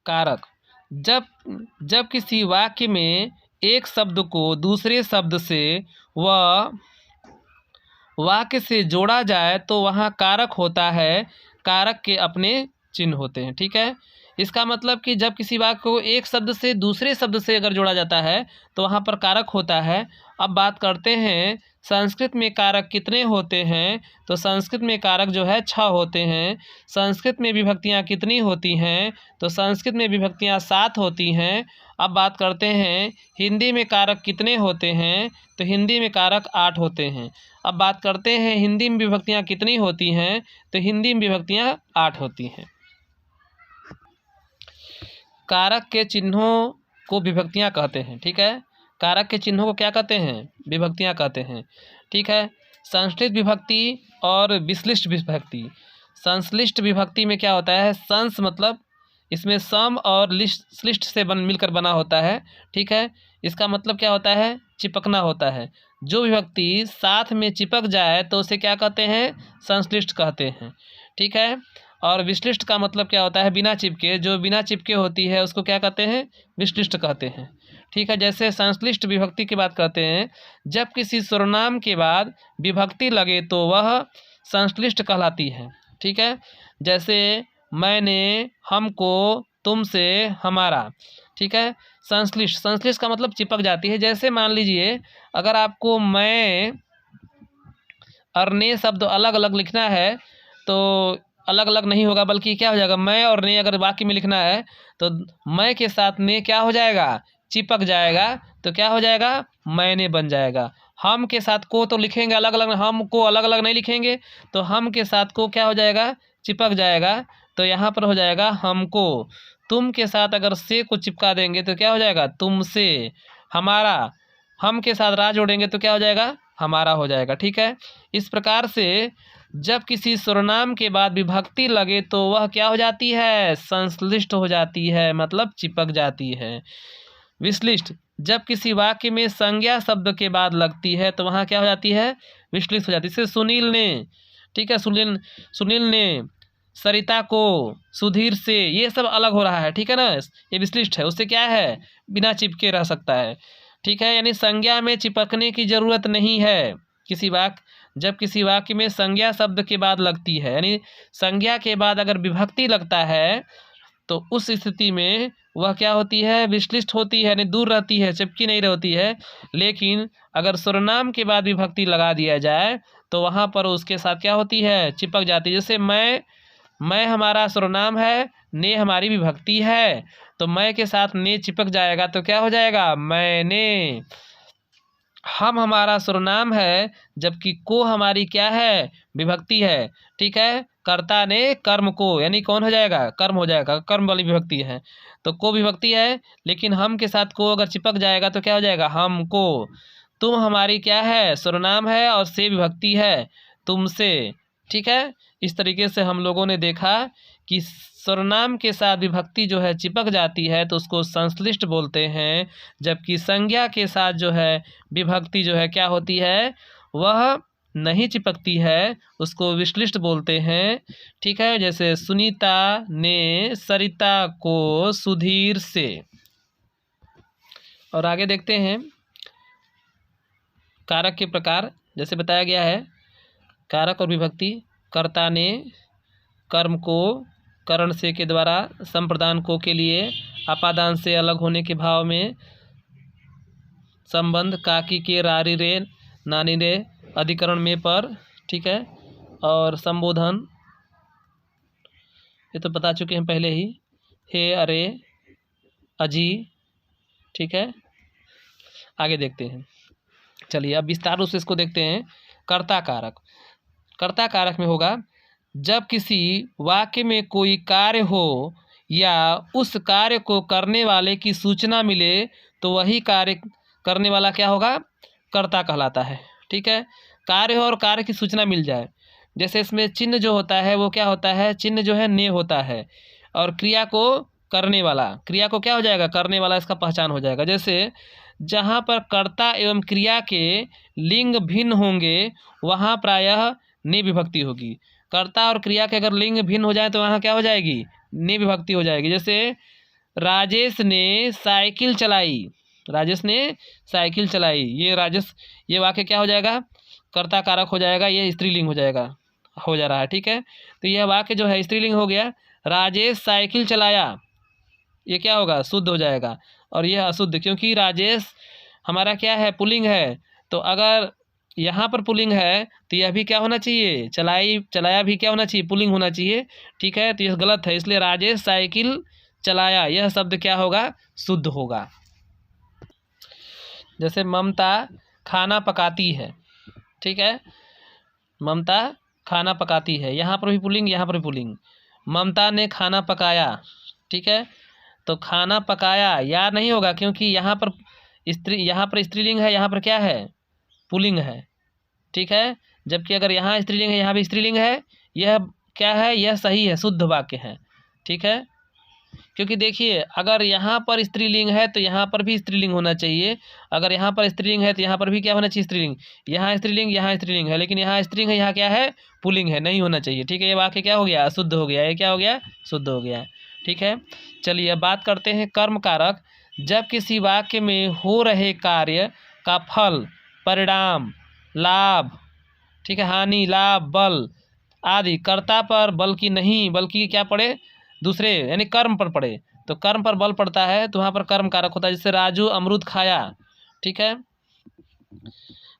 कारक। जब जब किसी वाक्य में एक शब्द को दूसरे शब्द से व वाक्य से जोड़ा जाए तो वहाँ कारक होता है। कारक के अपने चिन्ह होते हैं। ठीक है, इसका मतलब कि जब किसी वाक्य को एक शब्द से दूसरे शब्द से अगर जोड़ा जाता है तो वहाँ पर कारक होता है। अब बात करते हैं संस्कृत में कारक कितने होते हैं, तो संस्कृत में कारक जो है 6 होते हैं। संस्कृत में विभक्तियाँ कितनी होती हैं, तो संस्कृत में विभक्तियाँ 7 होती हैं। अब बात करते हैं हिंदी में कारक कितने होते हैं, तो हिंदी में कारक 8 होते हैं। अब बात करते हैं हिंदी में विभक्तियाँ कितनी होती हैं, तो हिंदी में विभक्तियाँ 8 होती हैं। कारक के चिन्हों को विभक्तियाँ कहते हैं। ठीक है, कारक के चिन्हों को क्या कहते हैं, विभक्तियाँ कहते हैं। ठीक है, संश्लिष्ट विभक्ति और विश्लिष्ट विभक्ति। संश्लिष्ट विभक्ति में क्या होता है, संस मतलब इसमें सम और श्लिष्ट से मिलकर बना होता है। ठीक है, इसका मतलब क्या होता है, चिपकना होता है। जो विभक्ति साथ में चिपक जाए तो उसे क्या कहते हैं, संश्लिष्ट कहते हैं। ठीक है, और विश्लिष्ट का मतलब क्या होता है, बिना चिपके, जो बिना चिपके होती है उसको क्या कहते हैं, विश्लिष्ट कहते हैं। ठीक है, जैसे संश्लिष्ट विभक्ति की बात करते हैं, जब किसी सर्वनाम के बाद विभक्ति लगे तो वह संश्लिष्ट कहलाती है। ठीक है, जैसे मैंने, हमको, तुमसे, हमारा। ठीक है, संश्लिष्ट, संश्लिष्ट का मतलब चिपक जाती है। जैसे मान लीजिए अगर आपको मैं और ने शब्द अलग अलग लिखना है तो अलग अलग नहीं होगा, बल्कि क्या हो जाएगा, मैं और ने अगर वाक्य में लिखना है तो मैं के साथ ने क्या हो जाएगा, चिपक जाएगा, तो क्या हो जाएगा, मैंने बन जाएगा। हम के साथ को तो लिखेंगे अलग अलग, हम को अलग अलग नहीं लिखेंगे, तो हम के साथ को क्या हो जाएगा, चिपक जाएगा, तो यहाँ पर हो जाएगा हमको। तुम के साथ अगर से को चिपका देंगे तो क्या हो जाएगा, तुमसे। हमारा, हम के साथ रा जोड़ेंगे तो क्या हो जाएगा, हमारा हो जाएगा। ठीक है, इस प्रकार से जब किसी सर्वनाम के बाद विभक्ति लगे तो वह क्या हो जाती है, संश्लिष्ट हो जाती है, मतलब चिपक जाती है। विश्लिष्ट, जब किसी वाक्य में संज्ञा शब्द के बाद लगती है तो वहाँ क्या हो जाती है, विश्लिष्ट हो जाती है। जैसे सुनील ने, ठीक है, सुनील ने सरिता को, सुधीर से, ये सब अलग हो रहा है। ठीक है ना, ये विश्लिष्ट है, उससे क्या है, बिना चिपके रह सकता है। ठीक है, यानी संज्ञा में चिपकने की जरूरत नहीं है। जब किसी वाक्य में संज्ञा शब्द के बाद लगती है, यानी संज्ञा के बाद अगर विभक्ति लगता है तो उस स्थिति में वह क्या होती है, विश्लिष्ट होती है, यानी दूर रहती है, चिपकी नहीं रहती है। लेकिन अगर सर्वनाम के बाद विभक्ति लगा दिया जाए तो वहाँ पर उसके साथ क्या होती है, चिपक जाती है। जैसे मैं हमारा सर्वनाम है, ने हमारी विभक्ति है, तो मैं के साथ ने चिपक जाएगा तो क्या हो जाएगा, मैंने। हम हमारा सर्वनाम है, जबकि को हमारी क्या है, विभक्ति है। ठीक है, कर्ता ने कर्म को, यानी कौन हो जाएगा, कर्म हो जाएगा, कर्म वाली विभक्ति है, तो को विभक्ति है, लेकिन हम के साथ को अगर चिपक जाएगा तो क्या हो जाएगा, हमको। तुम हमारी क्या है, सर्वनाम है और से विभक्ति है, तुमसे। ठीक है, इस तरीके से हम लोगों ने देखा कि सर्वनाम के साथ विभक्ति जो है चिपक जाती है तो उसको संश्लिष्ट बोलते हैं, जबकि संज्ञा के साथ जो है विभक्ति जो है क्या होती है, वह नहीं चिपकती है, उसको विश्लिष्ट बोलते हैं। ठीक है, जैसे सुनीता ने सरिता को सुधीर से। और आगे देखते हैं कारक के प्रकार। जैसे बताया गया है, कारक और विभक्ति, कर्ता ने, कर्म को, करण से के द्वारा, संप्रदान को के लिए, अपादान से अलग होने के भाव में, संबंध, काकी के, रारी रे, नानी रे, अधिकरण में पर। ठीक है, और संबोधन ये तो बता चुके हैं पहले ही, हे, अरे, अजी। ठीक है, आगे देखते हैं, चलिए अब विस्तार रूप से इसको देखते हैं। कर्ता कारक, कर्ता कारक में होगा जब किसी वाक्य में कोई कार्य हो या उस कार्य को करने वाले की सूचना मिले तो वही कार्य करने वाला क्या होगा, कर्ता कहलाता है। ठीक है, कार्य हो और कार्य की सूचना मिल जाए। जैसे इसमें चिन्ह जो होता है वो क्या होता है, चिन्ह जो है ने होता है, और क्रिया को करने वाला, क्रिया को क्या हो जाएगा, करने वाला, इसका पहचान हो जाएगा। जैसे जहाँ पर कर्ता एवं क्रिया के लिंग भिन्न होंगे वहाँ प्रायः ने विभक्ति होगी। कर्ता और क्रिया के अगर लिंग भिन्न हो जाए तो वहाँ क्या हो जाएगी, ने विभक्ति हो जाएगी। जैसे राजेश ने साइकिल चलाई। राजेश ने साइकिल चलाई। ये राजेश, ये वाक्य क्या हो जाएगा, कर्ता कारक हो जाएगा, ये स्त्रीलिंग हो जाएगा, हो जा रहा है। ठीक है, तो यह वाक्य जो है स्त्रीलिंग हो गया। राजेश साइकिल चलाया, ये क्या होगा, शुद्ध हो जाएगा। और यह अशुद्ध, क्योंकि राजेश हमारा क्या है, पुल्लिंग है। तो अगर यहाँ पर पुल्लिंग है तो यह भी क्या होना चाहिए, चलाई, चलाया भी क्या होना चाहिए, पुल्लिंग होना चाहिए। ठीक है, तो यह गलत है, इसलिए राजेश साइकिल चलाया, यह शब्द क्या होगा, शुद्ध होगा। जैसे ममता खाना पकाती है। ठीक है, ममता खाना पकाती है, यहाँ पर भी पुल्लिंग, यहाँ पर भी पुल्लिंग। ममता ने खाना पकाया। ठीक है, तो खाना पकाया या नहीं होगा, क्योंकि यहाँ पर स्त्रीलिंग है, यहाँ पर क्या है, पुल्लिंग है। ठीक है, जबकि अगर यहाँ स्त्रीलिंग है, यहाँ भी स्त्रीलिंग है, यह क्या है, यह सही है, शुद्ध वाक्य है। ठीक है, क्योंकि देखिए अगर यहाँ पर स्त्रीलिंग है तो यहाँ पर भी स्त्रीलिंग होना चाहिए, अगर यहाँ पर स्त्रीलिंग है तो यहाँ पर भी क्या होना चाहिए, स्त्रीलिंग। यहाँ स्त्रीलिंग है, लेकिन यहाँ स्त्रीलिंग है, यहाँ क्या है, पुल्लिंग है, नहीं होना चाहिए। ठीक है, ये वाक्य क्या हो गया, अशुद्ध हो गया, ये क्या हो गया, शुद्ध हो गया। ठीक है, चलिए अब बात करते हैं कर्म कारक। जब किसी वाक्य में हो रहे कार्य का फल, परिणाम, लाभ, ठीक है, हानि, लाभ, बल आदि कर्ता पर बल्कि नहीं, बल्कि क्या पड़े, दूसरे यानी कर्म पर पड़े, तो कर्म पर बल पड़ता है तो वहाँ पर कर्म कारक होता है। जैसे राजू अमरूद खाया। ठीक है,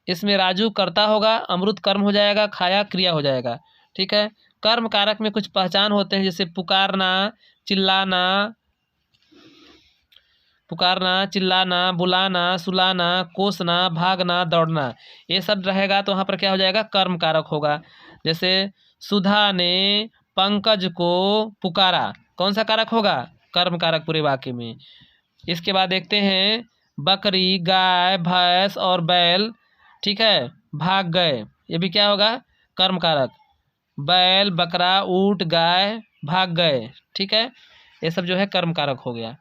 इसमें राजू कर्ता होगा, अमरूद कर्म हो जाएगा, खाया क्रिया हो जाएगा। ठीक है, कर्म कारक में कुछ पहचान होते हैं, जैसे पुकारना, चिल्लाना, बुलाना, सुलाना, कोसना, भागना, दौड़ना, ये सब रहेगा तो वहाँ पर क्या हो जाएगा, कर्म कारक होगा। जैसे सुधा ने पंकज को पुकारा, कौन सा कारक होगा, कर्म कारक पूरे वाक्य में। इसके बाद देखते हैं बकरी, गाय, भैंस और बैल, ठीक है, भाग गए, ये भी क्या होगा, कर्म कारक। बैल, बकरा, ऊंट, गाय भाग गए। ठीक है, ये सब जो है कर्म कारक हो गया।